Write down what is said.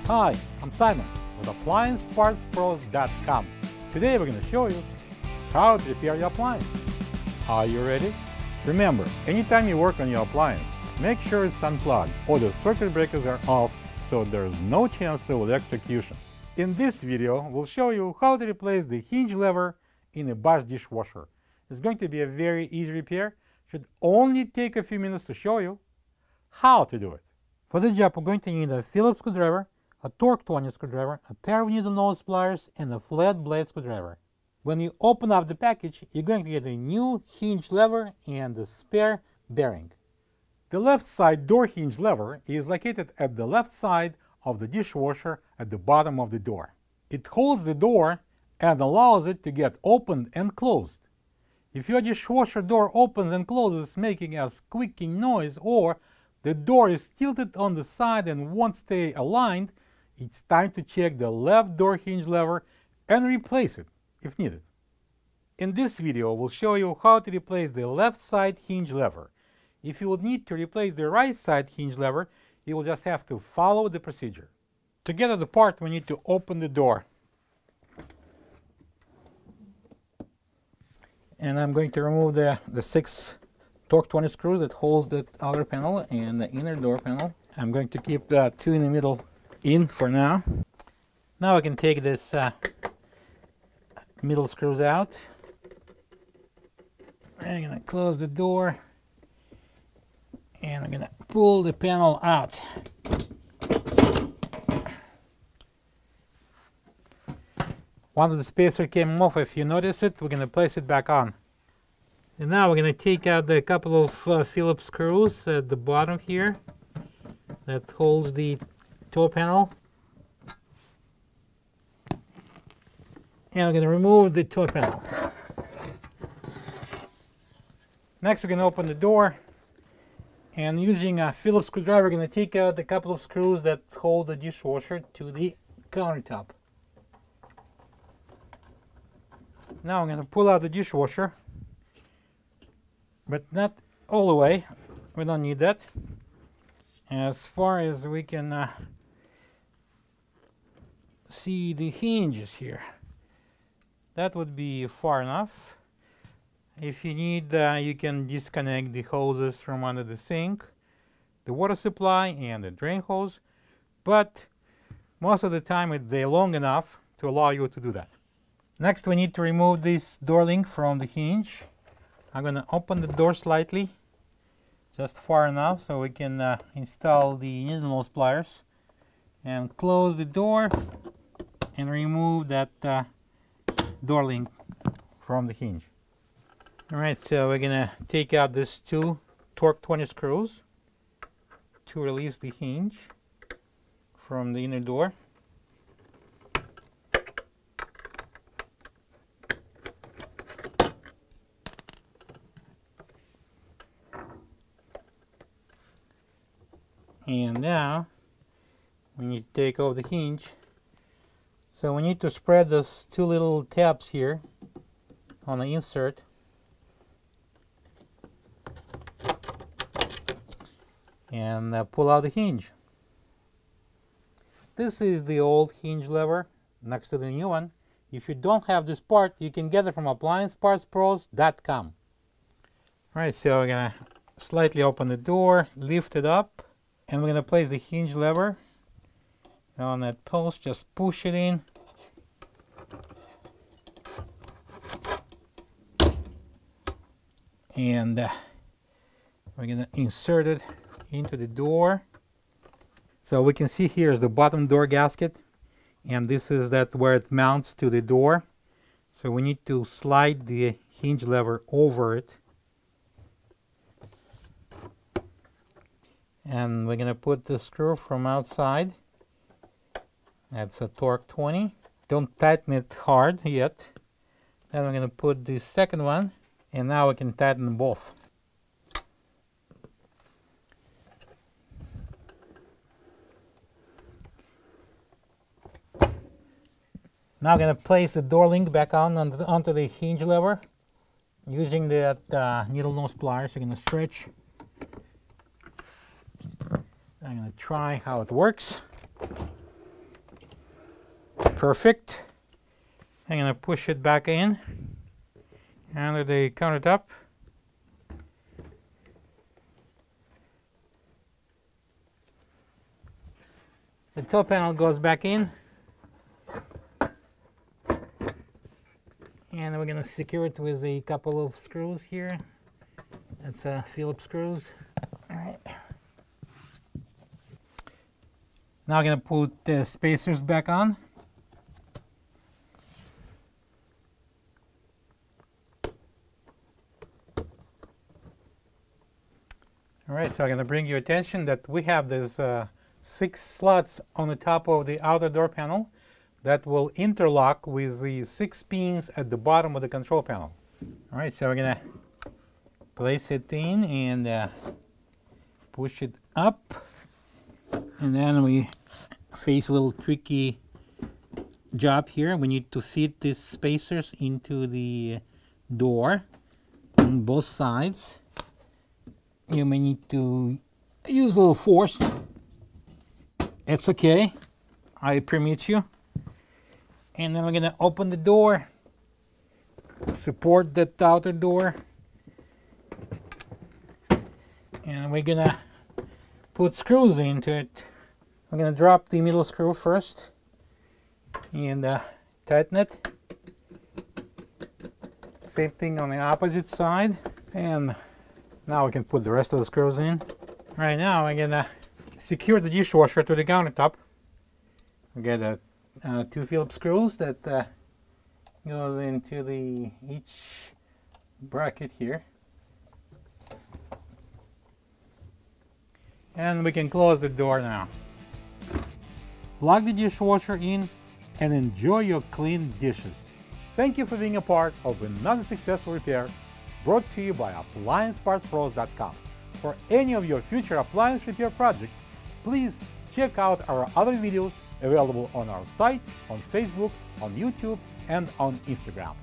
Hi, I'm Simon with AppliancePartsPros.com. Today we're going to show you how to repair your appliance. Are you ready? Remember, anytime you work on your appliance, make sure it's unplugged or the circuit breakers are off so there's no chance of electrocution. In this video, we'll show you how to replace the hinge lever in a Bosch dishwasher. It's going to be a very easy repair. Should only take a few minutes to show you how to do it. For this job, we're going to need a Phillips screwdriver, a Torx 20 screwdriver, a pair of needlenose pliers, and a flat blade screwdriver. When you open up the package, you're going to get a new hinge lever and a spare bearing. The left side door hinge lever is located at the left side of the dishwasher at the bottom of the door. It holds the door and allows it to get opened and closed. If your dishwasher door opens and closes making a squeaking noise, or the door is tilted on the side and won't stay aligned, it's time to check the left door hinge lever and replace it if needed. In this video, we'll show you how to replace the left side hinge lever. If you would need to replace the right side hinge lever, you will just have to follow the procedure. To get at the part, we need to open the door. And I'm going to remove the 6 Torx 20 screws that holds the outer panel and the inner door panel. I'm going to keep the 2 in the middle in for now. Now I can take this middle screws out. I'm going to close the door and I'm going to pull the panel out. One of the spacer came off. If you notice it, we're going to place it back on. And now we're going to take out the couple of Phillips screws at the bottom here that holds the toe panel. And we're going to remove the toe panel. Next we're going to open the door, and using a Phillips screwdriver we're going to take out a couple of screws that hold the dishwasher to the countertop. Now I'm going to pull out the dishwasher, but not all the way. We don't need that. As far as we can see the hinges here. That would be far enough. If you need, you can disconnect the hoses from under the sink, the water supply, and the drain hose, but most of the time they're long enough to allow you to do that. Next, we need to remove this door link from the hinge. I'm going to open the door slightly, just far enough so we can install the needlenose pliers, and close the door and remove that door link from the hinge. Alright, so we're going to take out these 2 Torx 20 screws to release the hinge from the inner door. And now we need to take off the hinge. So we need to spread those 2 little tabs here on the insert. And pull out the hinge. This is the old hinge lever next to the new one. If you don't have this part, you can get it from AppliancePartsPros.com. Alright, so we're going to slightly open the door, lift it up, and we're going to place the hinge lever on that post. Just push it in. And we're going to insert it into the door. So we can see here is the bottom door gasket, and this is that where it mounts to the door. So we need to slide the hinge lever over it. And we're going to put the screw from outside. That's a Torx 20. Don't tighten it hard yet. Then we're going to put the second one, and now we can tighten them both. Now I'm going to place the door link back onto the hinge lever using that needlenose pliers. You're going to stretch. I'm going to try how it works. Perfect. I'm going to push it back in under the countertop. The toe panel goes back in. And we're going to secure it with a couple of screws here. That's Phillips screws. All right. Now I'm going to put the spacers back on. All right, so I'm going to bring your attention that we have these 6 slots on the top of the outer door panel that will interlock with the 6 pins at the bottom of the control panel. All right, so we're going to place it in and push it up, and then we face a little tricky job here. We need to fit these spacers into the door on both sides. You may need to use a little force. It's okay, I permit you. And then we're going to open the door, support that outer door, and we're going to put screws into it. I'm going to drop the middle screw first and tighten it. Same thing on the opposite side. And now we can put the rest of the screws in. Right now I'm going to secure the dishwasher to the countertop. We get 2 Phillips screws that goes into each bracket here. And we can close the door now. Plug the dishwasher in and enjoy your clean dishes. Thank you for being a part of another successful repair brought to you by AppliancePartsPros.com. For any of your future appliance repair projects, please check out our other videos available on our site, on Facebook, on YouTube, and on Instagram.